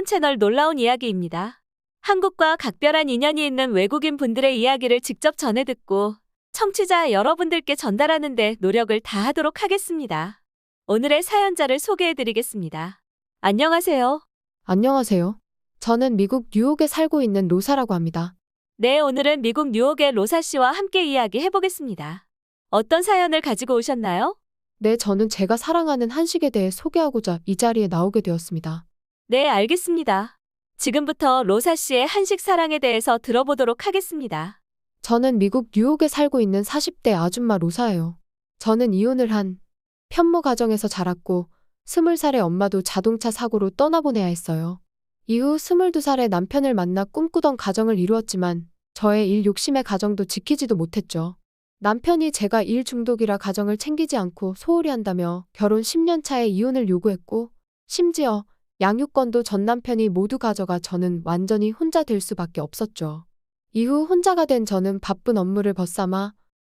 사연 채널 놀라운 이야기입니다. 한국과 각별한 인연이 있는 외국인 분들의 이야기를 직접 전해 듣고 청취자 여러분들께 전달하는 데 노력을 다하도록 하겠습니다. 오늘의 사연자를 소개해 드리겠습니다. 안녕하세요. 안녕하세요. 저는 미국 뉴욕에 살고 있는 로사라고 합니다. 네, 오늘은 미국 뉴욕의 로사 씨와 함께 이야기해 보겠습니다. 어떤 사연을 가지고 오셨나요? 네, 저는 제가 사랑하는 한식에 대해 소개하고자 이 자리에 나오게 되었습니다. 네, 알겠습니다. 지금부터 로사 씨의 한식 사랑에 대해서 들어보도록 하겠습니다. 저는 미국 뉴욕에 살고 있는 40대 아줌마 로사예요. 저는 이혼을 한 편모 가정에서 자랐고 20살의 엄마도 자동차 사고로 떠나보내야 했어요. 이후 22살의 남편을 만나 꿈꾸던 가정을 이루었지만 저의 일 욕심의 가정도 지키지도 못했죠. 남편이 제가 일 중독이라 가정을 챙기지 않고 소홀히 한다며 결혼 10년 차에 이혼을 요구했고 심지어 양육권도 전 남편이 모두 가져가 저는 완전히 혼자 될 수밖에 없었죠. 이후 혼자가 된 저는 바쁜 업무를 벗삼아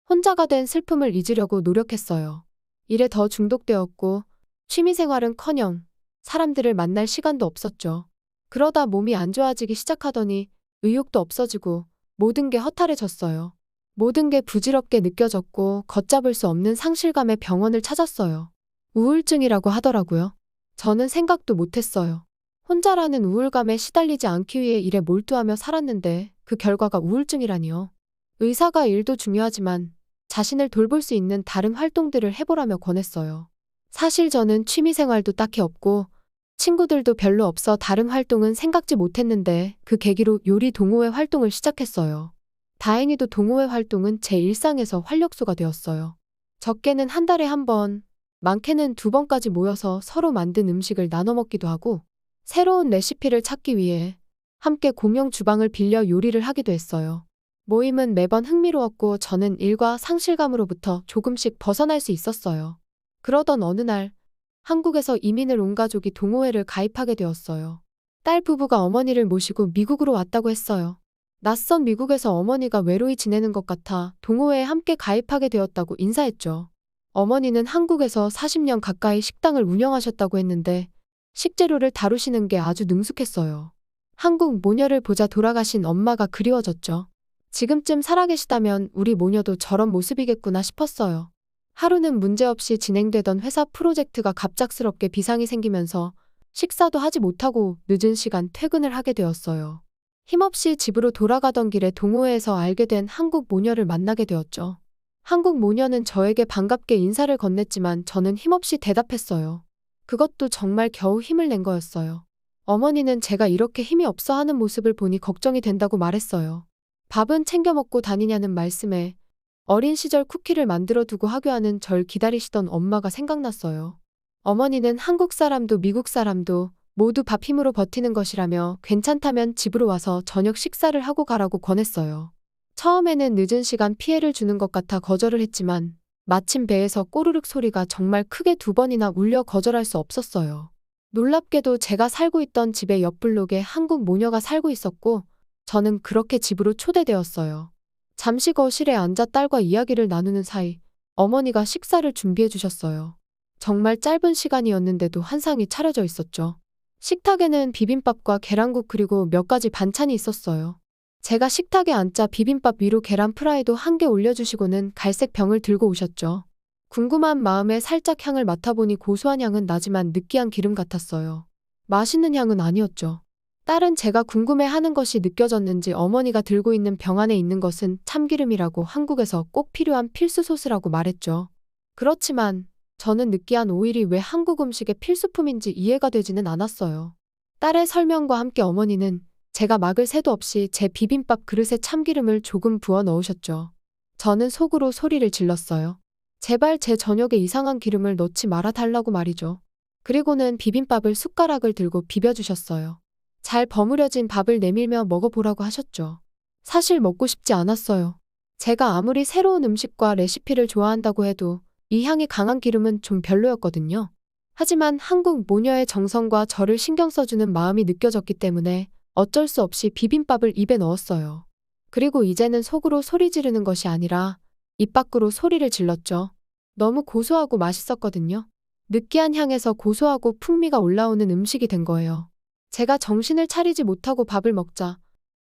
혼자가 된 슬픔을 잊으려고 노력했어요. 일에 더 중독되었고 취미생활은커녕 사람들을 만날 시간도 없었죠. 그러다 몸이 안 좋아지기 시작하더니 의욕도 없어지고 모든 게 허탈해졌어요. 모든 게 부질없게 느껴졌고 걷잡을 수 없는 상실감에 병원을 찾았어요. 우울증이라고 하더라고요. 저는 생각도 못했어요. 혼자라는 우울감에 시달리지 않기 위해 일에 몰두하며 살았는데 그 결과가 우울증이라니요. 의사가 일도 중요하지만 자신을 돌볼 수 있는 다른 활동들을 해보라며 권했어요. 사실 저는 취미생활도 딱히 없고 친구들도 별로 없어 다른 활동은 생각지 못했는데 그 계기로 요리 동호회 활동을 시작했어요. 다행히도 동호회 활동은 제 일상에서 활력소가 되었어요. 적게는 한 달에 한 번, 많게는 2번까지 모여서 서로 만든 음식을 나눠 먹기도 하고 새로운 레시피를 찾기 위해 함께 공용 주방을 빌려 요리를 하기도 했어요. 모임은 매번 흥미로웠고 저는 일과 상실감으로부터 조금씩 벗어날 수 있었어요. 그러던 어느 날 한국에서 이민을 온 가족이 동호회를 가입하게 되었어요. 딸 부부가 어머니를 모시고 미국으로 왔다고 했어요. 낯선 미국에서 어머니가 외로이 지내는 것 같아 동호회에 함께 가입하게 되었다고 인사했죠. 어머니는 한국에서 40년 가까이 식당을 운영하셨다고 했는데 식재료를 다루시는 게 아주 능숙했어요. 한국 모녀를 보자 돌아가신 엄마가 그리워졌죠. 지금쯤 살아계시다면 우리 모녀도 저런 모습이겠구나 싶었어요. 하루는 문제없이 진행되던 회사 프로젝트가 갑작스럽게 비상이 생기면서 식사도 하지 못하고 늦은 시간 퇴근을 하게 되었어요. 힘없이 집으로 돌아가던 길에 동호회에서 알게 된 한국 모녀를 만나게 되었죠. 한국 모녀는 저에게 반갑게 인사를 건넸지만 저는 힘없이 대답했어요. 그것도 정말 겨우 힘을 낸 거였어요. 어머니는 제가 이렇게 힘이 없어 하는 모습을 보니 걱정이 된다고 말했어요. 밥은 챙겨 먹고 다니냐는 말씀에 어린 시절 쿠키를 만들어 두고 하교하는 절 기다리시던 엄마가 생각났어요. 어머니는 한국 사람도 미국 사람도 모두 밥 힘으로 버티는 것이라며 괜찮다면 집으로 와서 저녁 식사를 하고 가라고 권했어요. 처음에는 늦은 시간 피해를 주는 것 같아 거절을 했지만 마침 배에서 꼬르륵 소리가 정말 크게 2번이나 울려 거절할 수 없었어요. 놀랍게도 제가 살고 있던 집의 옆 블록에 한국 모녀가 살고 있었고 저는 그렇게 집으로 초대되었어요. 잠시 거실에 앉아 딸과 이야기를 나누는 사이 어머니가 식사를 준비해 주셨어요. 정말 짧은 시간이었는데도 한 상이 차려져 있었죠. 식탁에는 비빔밥과 계란국 그리고 몇 가지 반찬이 있었어요. 제가 식탁에 앉자 비빔밥 위로 계란 프라이도 한 개 올려주시고는 갈색 병을 들고 오셨죠. 궁금한 마음에 살짝 향을 맡아보니 고소한 향은 나지만 느끼한 기름 같았어요. 맛있는 향은 아니었죠. 딸은 제가 궁금해하는 것이 느껴졌는지 어머니가 들고 있는 병 안에 있는 것은 참기름이라고 한국에서 꼭 필요한 필수 소스라고 말했죠. 그렇지만 저는 느끼한 오일이 왜 한국 음식의 필수품인지 이해가 되지는 않았어요. 딸의 설명과 함께 어머니는 제가 막을 새도 없이 제 비빔밥 그릇에 참기름을 조금 부어 넣으셨죠. 저는 속으로 소리를 질렀어요. 제발 제 저녁에 이상한 기름을 넣지 말아달라고 말이죠. 그리고는 비빔밥을 숟가락을 들고 비벼주셨어요. 잘 버무려진 밥을 내밀며 먹어보라고 하셨죠. 사실 먹고 싶지 않았어요. 제가 아무리 새로운 음식과 레시피를 좋아한다고 해도 이 향이 강한 기름은 좀 별로였거든요. 하지만 한국 모녀의 정성과 저를 신경 써주는 마음이 느껴졌기 때문에 어쩔 수 없이 비빔밥을 입에 넣었어요. 그리고 이제는 속으로 소리 지르는 것이 아니라 입 밖으로 소리를 질렀죠. 너무 고소하고 맛있었거든요. 느끼한 향에서 고소하고 풍미가 올라오는 음식이 된 거예요. 제가 정신을 차리지 못하고 밥을 먹자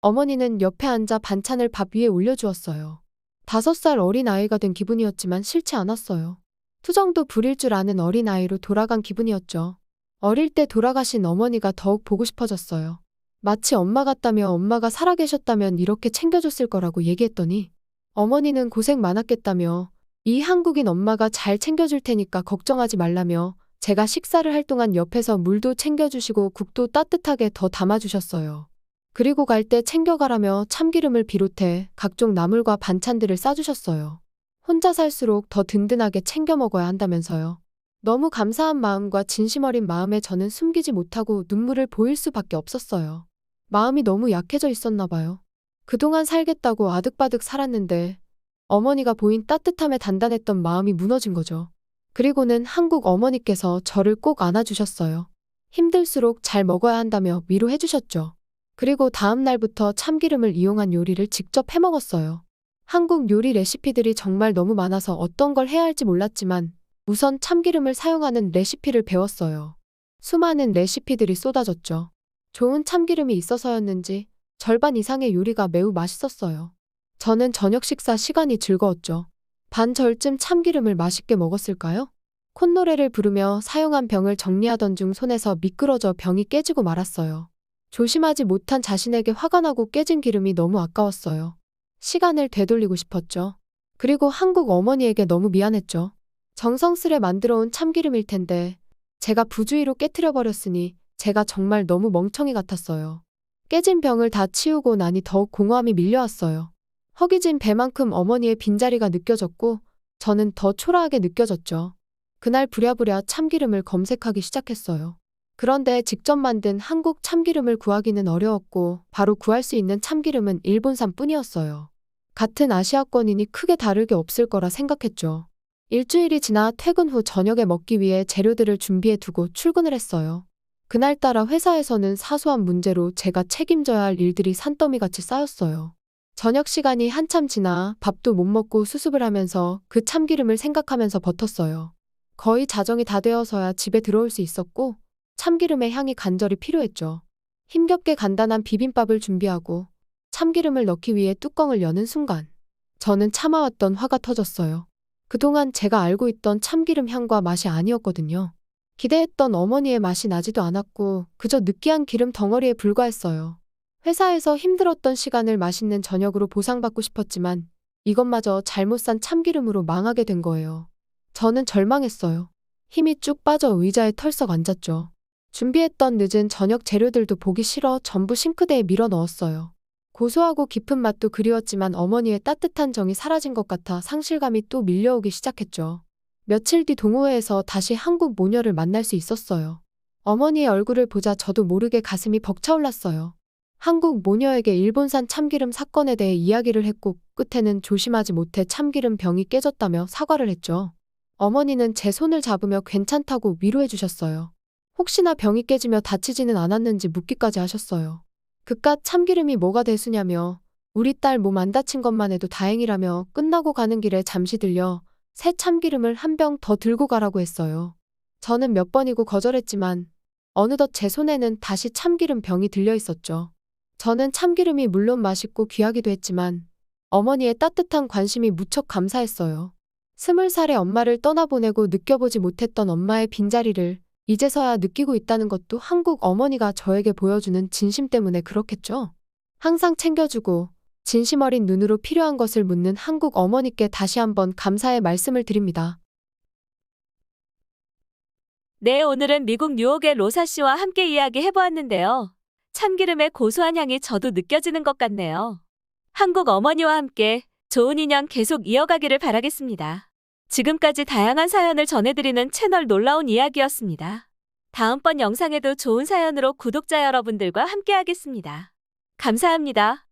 어머니는 옆에 앉아 반찬을 밥 위에 올려주었어요. 5살 어린 아이가 된 기분이었지만 싫지 않았어요. 투정도 부릴 줄 아는 어린 아이로 돌아간 기분이었죠. 어릴 때 돌아가신 어머니가 더욱 보고 싶어졌어요. 마치 엄마 같다며 엄마가 살아계셨다면 이렇게 챙겨줬을 거라고 얘기했더니 어머니는 고생 많았겠다며 이 한국인 엄마가 잘 챙겨줄 테니까 걱정하지 말라며 제가 식사를 할 동안 옆에서 물도 챙겨주시고 국도 따뜻하게 더 담아주셨어요. 그리고 갈 때 챙겨가라며 참기름을 비롯해 각종 나물과 반찬들을 싸주셨어요. 혼자 살수록 더 든든하게 챙겨 먹어야 한다면서요. 너무 감사한 마음과 진심 어린 마음에 저는 숨기지 못하고 눈물을 보일 수밖에 없었어요. 마음이 너무 약해져 있었나 봐요. 그동안 살겠다고 아득바득 살았는데 어머니가 보인 따뜻함에 단단했던 마음이 무너진 거죠. 그리고는 한국 어머니께서 저를 꼭 안아주셨어요. 힘들수록 잘 먹어야 한다며 위로해 주셨죠. 그리고 다음 날부터 참기름을 이용한 요리를 직접 해 먹었어요. 한국 요리 레시피들이 정말 너무 많아서 어떤 걸 해야 할지 몰랐지만 우선 참기름을 사용하는 레시피를 배웠어요. 수많은 레시피들이 쏟아졌죠. 좋은 참기름이 있어서였는지 절반 이상의 요리가 매우 맛있었어요. 저는 저녁 식사 시간이 즐거웠죠. 반절쯤 참기름을 맛있게 먹었을까요? 콧노래를 부르며 사용한 병을 정리하던 중 손에서 미끄러져 병이 깨지고 말았어요. 조심하지 못한 자신에게 화가 나고 깨진 기름이 너무 아까웠어요. 시간을 되돌리고 싶었죠. 그리고 한국 어머니에게 너무 미안했죠. 정성스레 만들어온 참기름일 텐데 제가 부주의로 깨트려 버렸으니 제가 정말 너무 멍청이 같았어요. 깨진 병을 다 치우고 나니 더욱 공허함이 밀려왔어요. 허기진 배만큼 어머니의 빈자리가 느껴졌고 저는 더 초라하게 느껴졌죠. 그날 부랴부랴 참기름을 검색하기 시작했어요. 그런데 직접 만든 한국 참기름을 구하기는 어려웠고 바로 구할 수 있는 참기름은 일본산 뿐이었어요. 같은 아시아권이니 크게 다를 게 없을 거라 생각했죠. 일주일이 지나 퇴근 후 저녁에 먹기 위해 재료들을 준비해 두고 출근을 했어요. 그날따라 회사에서는 사소한 문제로 제가 책임져야 할 일들이 산더미같이 쌓였어요. 저녁 시간이 한참 지나 밥도 못 먹고 수습을 하면서 그 참기름을 생각하면서 버텼어요. 거의 자정이 다 되어서야 집에 들어올 수 있었고 참기름의 향이 간절히 필요했죠. 힘겹게 간단한 비빔밥을 준비하고 참기름을 넣기 위해 뚜껑을 여는 순간 저는 참아왔던 화가 터졌어요. 그동안 제가 알고 있던 참기름 향과 맛이 아니었거든요. 기대했던 어머니의 맛이 나지도 않았고 그저 느끼한 기름 덩어리에 불과했어요. 회사에서 힘들었던 시간을 맛있는 저녁으로 보상받고 싶었지만 이것마저 잘못 산 참기름으로 망하게 된 거예요. 저는 절망했어요. 힘이 쭉 빠져 의자에 털썩 앉았죠. 준비했던 늦은 저녁 재료들도 보기 싫어 전부 싱크대에 밀어 넣었어요. 고소하고 깊은 맛도 그리웠지만 어머니의 따뜻한 정이 사라진 것 같아 상실감이 또 밀려오기 시작했죠. 며칠 뒤 동호회에서 다시 한국 모녀를 만날 수 있었어요. 어머니의 얼굴을 보자 저도 모르게 가슴이 벅차올랐어요. 한국 모녀에게 일본산 참기름 사건에 대해 이야기를 했고 끝에는 조심하지 못해 참기름 병이 깨졌다며 사과를 했죠. 어머니는 제 손을 잡으며 괜찮다고 위로해 주셨어요. 혹시나 병이 깨지며 다치지는 않았는지 묻기까지 하셨어요. 그깟 참기름이 뭐가 대수냐며 우리 딸 몸 안 다친 것만 해도 다행이라며 끝나고 가는 길에 잠시 들려 새 참기름을 한 병 더 들고 가라고 했어요. 저는 몇 번이고 거절했지만 어느덧 제 손에는 다시 참기름 병이 들려 있었죠. 저는 참기름이 물론 맛있고 귀하기도 했지만 어머니의 따뜻한 관심이 무척 감사했어요. 20살의 엄마를 떠나보내고 느껴보지 못했던 엄마의 빈자리를 이제서야 느끼고 있다는 것도 한국 어머니가 저에게 보여주는 진심 때문에 그렇겠죠. 항상 챙겨주고 진심 어린 눈으로 필요한 것을 묻는 한국 어머니께 다시 한번 감사의 말씀을 드립니다. 네, 오늘은 미국 뉴욕의 로사 씨와 함께 이야기해보았는데요. 참기름의 고소한 향이 저도 느껴지는 것 같네요. 한국 어머니와 함께 좋은 인연 계속 이어가기를 바라겠습니다. 지금까지 다양한 사연을 전해드리는 채널 놀라운 이야기였습니다. 다음번 영상에도 좋은 사연으로 구독자 여러분들과 함께하겠습니다. 감사합니다.